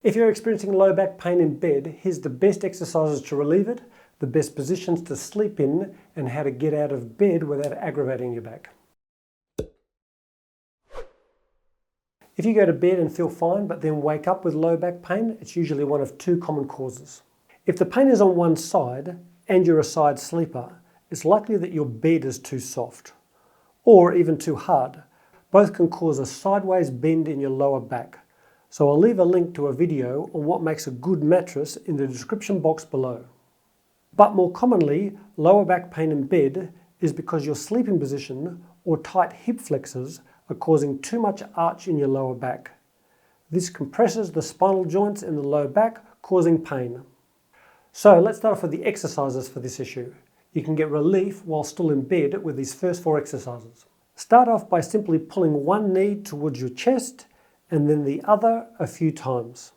If you're experiencing low back pain in bed, here's the best exercises to relieve it, the best positions to sleep in, and how to get out of bed without aggravating your back. If you go to bed and feel fine but then wake up with low back pain, it's usually one of two common causes. If the pain is on one side and you're a side sleeper, it's likely that your bed is too soft or even too hard. Both can cause a sideways bend in your lower back. So I'll leave a link to a video on what makes a good mattress in the description box below. But more commonly, lower back pain in bed is because your sleeping position or tight hip flexors are causing too much arch in your lower back. This compresses the spinal joints in the low back, causing pain. So let's start off with the exercises for this issue. You can get relief while still in bed with these first 4 exercises. Start off by simply pulling one knee towards your chest and then the other a few times.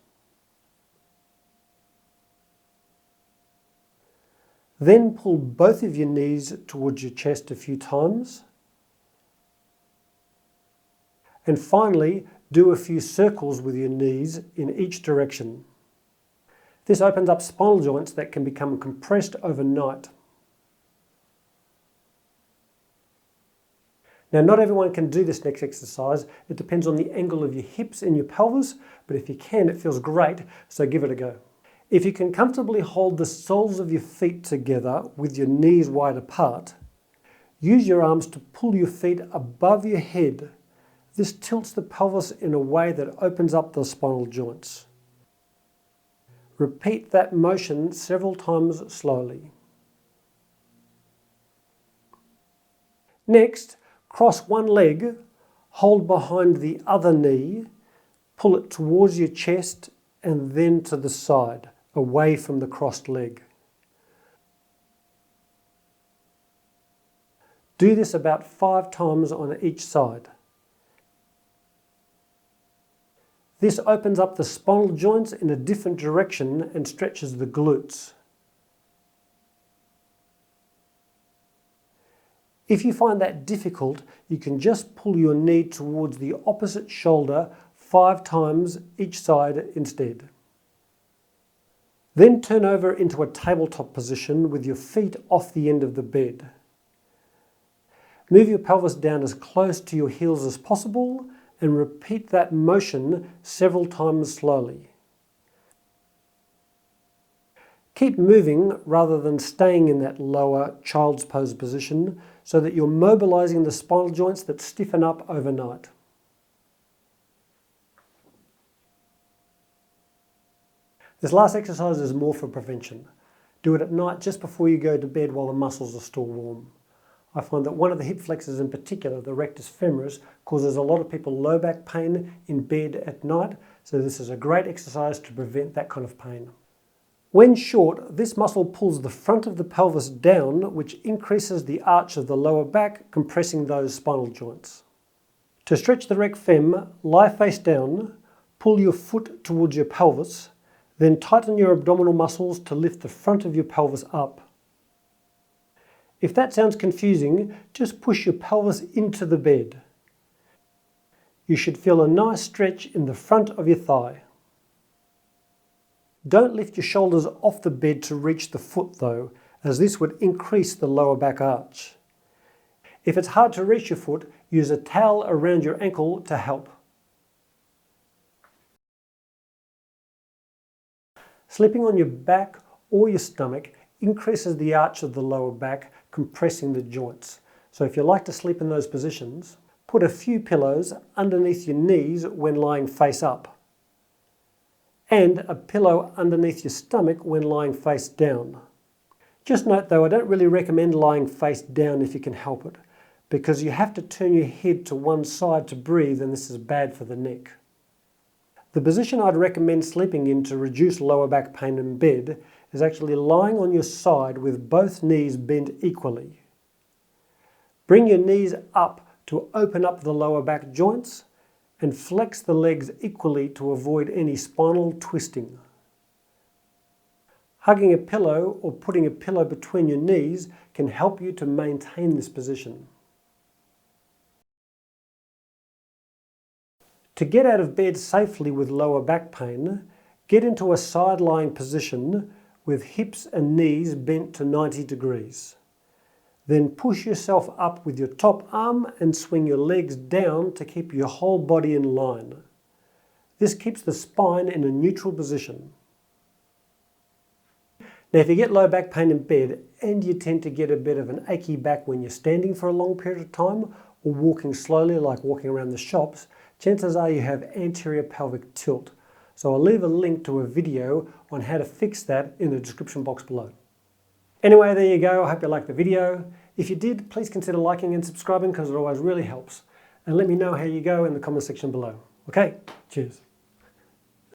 Then pull both of your knees towards your chest a few times. And finally, do a few circles with your knees in each direction. This opens up spinal joints that can become compressed overnight. Now, not everyone can do this next exercise. It depends on the angle of your hips and your pelvis, but if you can, it feels great, so give it a go. If you can comfortably hold the soles of your feet together with your knees wide apart, use your arms to pull your feet above your head. This tilts the pelvis in a way that opens up the spinal joints. Repeat that motion several times slowly. Next, cross one leg, hold behind the other knee, pull it towards your chest and then to the side, away from the crossed leg. Do this about 5 times on each side. This opens up the spinal joints in a different direction and stretches the glutes. If you find that difficult, you can just pull your knee towards the opposite shoulder 5 times each side instead. Then turn over into a tabletop position with your feet off the end of the bed. Move your pelvis down as close to your heels as possible and repeat that motion several times slowly. Keep moving rather than staying in that lower child's pose position so that you're mobilizing the spinal joints that stiffen up overnight. This last exercise is more for prevention. Do it at night just before you go to bed while the muscles are still warm. I find that one of the hip flexors in particular, the rectus femoris, causes a lot of people low back pain in bed at night, so this is a great exercise to prevent that kind of pain. When short, this muscle pulls the front of the pelvis down, which increases the arch of the lower back, compressing those spinal joints. To stretch the rec fem, lie face down, pull your foot towards your pelvis, then tighten your abdominal muscles to lift the front of your pelvis up. If that sounds confusing, just push your pelvis into the bed. You should feel a nice stretch in the front of your thigh. Don't lift your shoulders off the bed to reach the foot though, as this would increase the lower back arch. If it's hard to reach your foot, use a towel around your ankle to help. Sleeping on your back or your stomach increases the arch of the lower back, compressing the joints. So if you like to sleep in those positions, put a few pillows underneath your knees when lying face up, and a pillow underneath your stomach when lying face down. Just note though, I don't really recommend lying face down if you can help it, because you have to turn your head to one side to breathe, and this is bad for the neck. The position I'd recommend sleeping in to reduce lower back pain in bed is actually lying on your side with both knees bent equally. Bring your knees up to open up the lower back joints and flex the legs equally to avoid any spinal twisting. Hugging a pillow or putting a pillow between your knees can help you to maintain this position. To get out of bed safely with lower back pain, Get into a side-lying position with hips and knees bent to 90 degrees. Then push yourself up with your top arm and swing your legs down to keep your whole body in line. This keeps the spine in a neutral position. Now, if you get low back pain in bed and you tend to get a bit of an achy back when you're standing for a long period of time or walking slowly like walking around the shops, chances are you have anterior pelvic tilt. So I'll leave a link to a video on how to fix that in the description box below. Anyway, there you go. I hope you liked the video. If you did, please consider liking and subscribing because it always really helps. And let me know how you go in the comment section below. Okay, cheers.